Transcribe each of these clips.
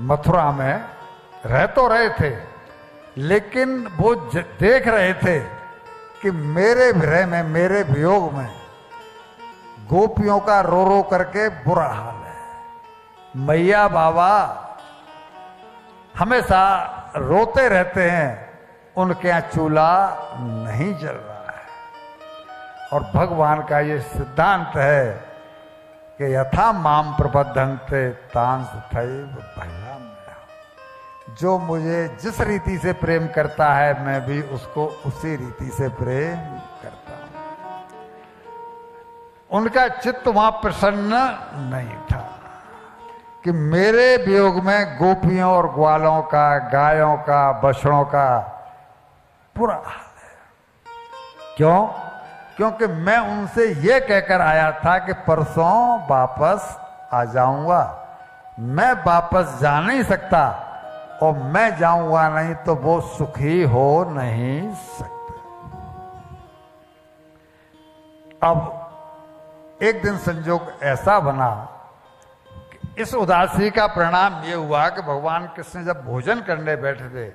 मथुरा में रह तो रहे थे, लेकिन वो देख रहे थे कि मेरे विरह में, मेरे वियोग में गोपियों का रो रो करके बुरा हाल है। मैया बाबा हमेशा रोते रहते हैं, उनके यहाँ चूल्हा नहीं जल रहा है। और भगवान का ये सिद्धांत है कि यथा माम प्रबद्धन्ते तांस थैव भयाम। जो मुझे जिस रीति से प्रेम करता है, मैं भी उसको उसी रीति से प्रेम करता हूं। उनका चित्त वहां प्रसन्न नहीं था कि मेरे वियोग में गोपियों और ग्वालों का, गायों का, बछड़ों का बुरा हाल है। क्यों? क्योंकि मैं उनसे ये कहकर आया था कि परसों वापस आ जाऊंगा। मैं वापस जा नहीं सकता, और मैं जाऊंगा नहीं तो वो सुखी हो नहीं सकते। अब एक दिन संजोग ऐसा बना कि इस उदासी का परिणाम ये हुआ कि भगवान कृष्ण जब भोजन करने बैठे थे,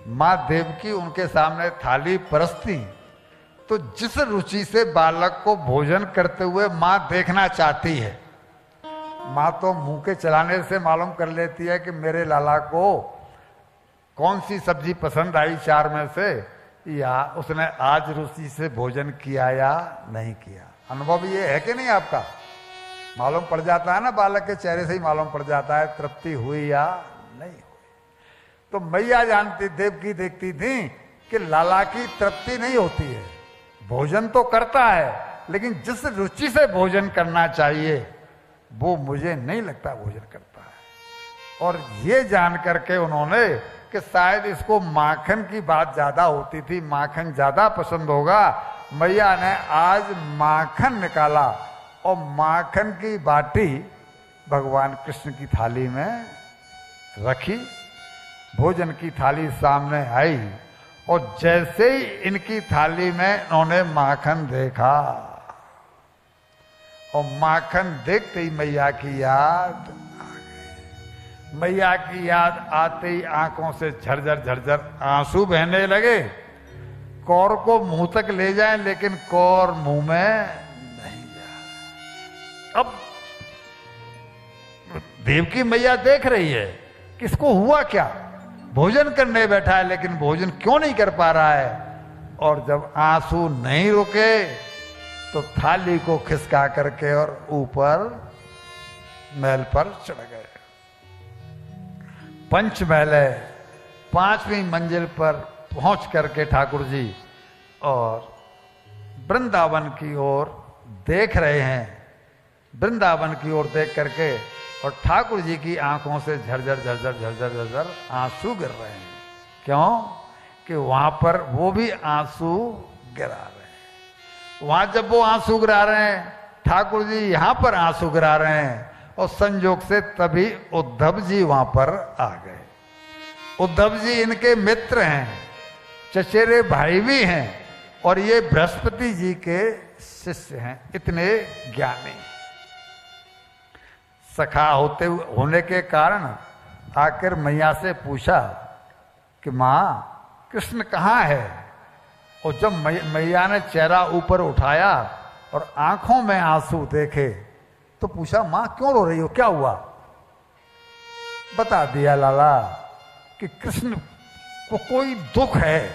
मां देवकी उनके सामने थाली परसती, तो जिस रुचि से बालक को भोजन करते हुए मां देखना चाहती है, मां तो मुंह के चलाने से मालूम कर लेती है कि मेरे लाला को कौन सी सब्जी पसंद आई चार में से, या उसने आज रुचि से भोजन किया या नहीं किया। अनुभव ये है कि नहीं आपका? मालूम पड़ जाता है ना, बालक के चेहरे से ही मालूम पड़ जाता है तृप्ति हुई या नहीं हुई। तो मैया जानती, देवकी देखती थी कि लाला की तृप्ति नहीं होती है। भोजन तो करता है, लेकिन जिस रुचि से भोजन करना चाहिए वो मुझे नहीं लगता भोजन करता है। और ये जान करके उन्होंने कि शायद इसको माखन की बात ज्यादा होती थी, माखन ज्यादा पसंद होगा, मैया ने आज माखन निकाला और माखन की बाटी भगवान कृष्ण की थाली में रखी। भोजन की थाली सामने आई और जैसे ही इनकी थाली में उन्होंने माखन देखा, और माखन देखते ही मैया की याद आ गई। मैया की याद आते ही आंखों से झरझर झरझर आंसू बहने लगे। कौर को मुंह तक ले जाएं, लेकिन कौर मुंह में नहीं जा। अब देवकी मैया देख रही है किसको हुआ क्या, भोजन करने बैठा है लेकिन भोजन क्यों नहीं कर पा रहा है। और जब आंसू नहीं रुके तो थाली को खिसका करके और ऊपर महल पर चढ़ गए। पंचमहल है, 5वीं मंजिल पर पहुंच करके ठाकुर जी और वृंदावन की ओर देख रहे हैं। वृंदावन की ओर देख करके और ठाकुर जी की आंखों से झरझर झरझर झरझर झरझर आंसू गिर रहे हैं। क्यों? कि वहां पर वो भी आंसू गिरा रहे हैं। वहां जब वो आंसू गिरा रहे हैं, ठाकुर जी यहां पर आंसू गिरा रहे हैं, और संयोग से तभी उद्धव जी वहां पर आ गए। उद्धव जी इनके मित्र हैं, चचेरे भाई भी हैं, और ये बृहस्पति जी के शिष्य हैं, इतने ज्ञानी। सखा होने के कारण आकर मैया से पूछा कि माँ कृष्ण कहाँ है। और जब मैया ने चेहरा ऊपर उठाया और आंखों में आंसू देखे तो पूछा माँ क्यों रो रही हो, क्या हुआ। बता दिया लाला कि कृष्ण को कोई दुख है।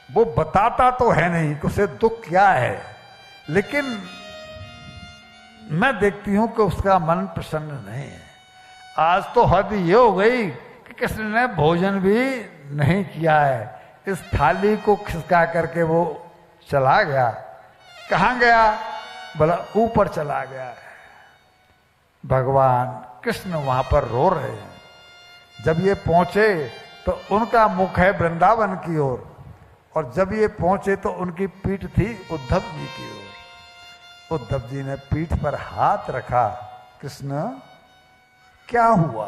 वो बताता तो है नहीं कि उसे दुख क्या है, लेकिन मैं देखती हूं कि उसका मन प्रसन्न नहीं है। आज तो हद ये हो गई कि कृष्ण ने भोजन भी नहीं किया है। इस थाली को खिसका करके वो चला गया। कहाँ गया? बोला ऊपर चला गया है। भगवान कृष्ण वहां पर रो रहे हैं। जब ये पहुंचे तो उनका मुख है वृंदावन की ओर, और जब ये पहुंचे तो उनकी पीठ थी उद्धव जी की ओर। उद्धव जी ने पीठ पर हाथ रखा। कृष्ण क्या हुआ,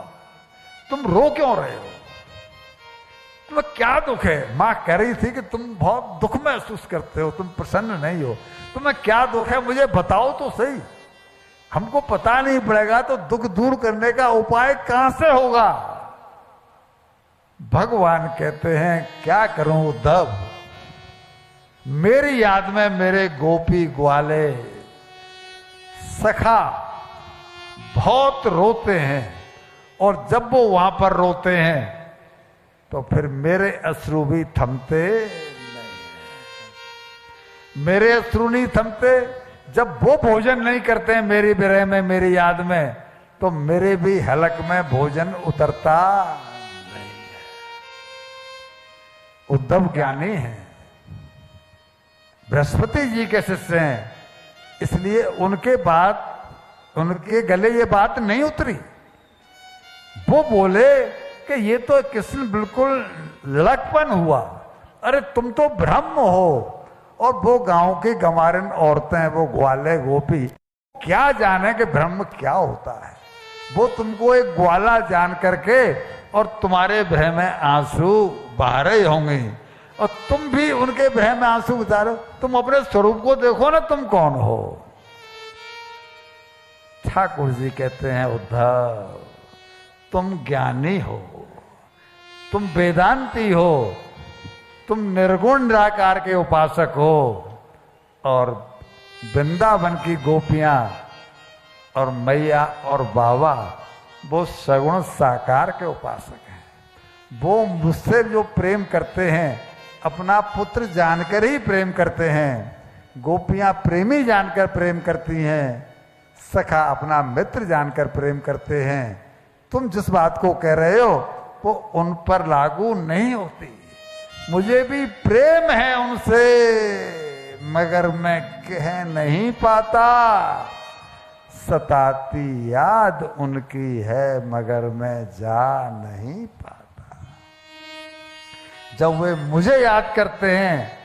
तुम रो क्यों रहे हो, तुम्हें क्या दुख है। मां कह रही थी कि तुम बहुत दुख महसूस करते हो, तुम प्रसन्न नहीं हो, तुम्हें क्या दुख है मुझे बताओ तो सही। हमको पता नहीं पड़ेगा तो दुख दूर करने का उपाय कहां से होगा। भगवान कहते हैं क्या करूं उद्धव, मेरी याद में मेरे गोपी ग्वाले सखा बहुत रोते हैं, और जब वो वहां पर रोते हैं तो फिर मेरे अश्रु भी थमते नहीं, मेरे अश्रु नहीं थमते। जब वो भोजन नहीं करते हैं मेरी विरह में, मेरी याद में, तो मेरे भी हलक में भोजन उतरता नहीं है। उद्धव ज्ञानी हैं, बृहस्पति जी के शिष्य हैं, इसलिए उनके गले ये बात नहीं उतरी। वो बोले कि ये तो कृष्ण बिल्कुल लड़कपन हुआ, अरे तुम तो ब्रह्म हो। और वो गांव की गंवारिन औरतें, वो ग्वाले गोपी क्या जाने कि ब्रह्म क्या होता है। वो तुमको एक ग्वाला जान करके और तुम्हारे भय में आंसू बहा रहे होंगे, और तुम भी उनके भय में आंसू उतारो। तुम अपने स्वरूप को देखो ना, तुम कौन हो। ठाकुर जी कहते हैं उद्धव तुम ज्ञानी हो, तुम वेदांती हो, तुम निर्गुण निराकार के उपासक हो, और वृंदावन की गोपियां और मैया और बाबा वो सगुण साकार के उपासक हैं। वो मुझसे जो प्रेम करते हैं अपना पुत्र जानकर ही प्रेम करते हैं। गोपियां प्रेमी जानकर प्रेम करती हैं, सखा अपना मित्र जानकर प्रेम करते हैं। तुम जिस बात को कह रहे हो वो उन पर लागू नहीं होती। मुझे भी प्रेम है उनसे, मगर मैं कह नहीं पाता। सताती याद उनकी है मगर मैं जा नहीं पाता। जब वे मुझे याद करते हैं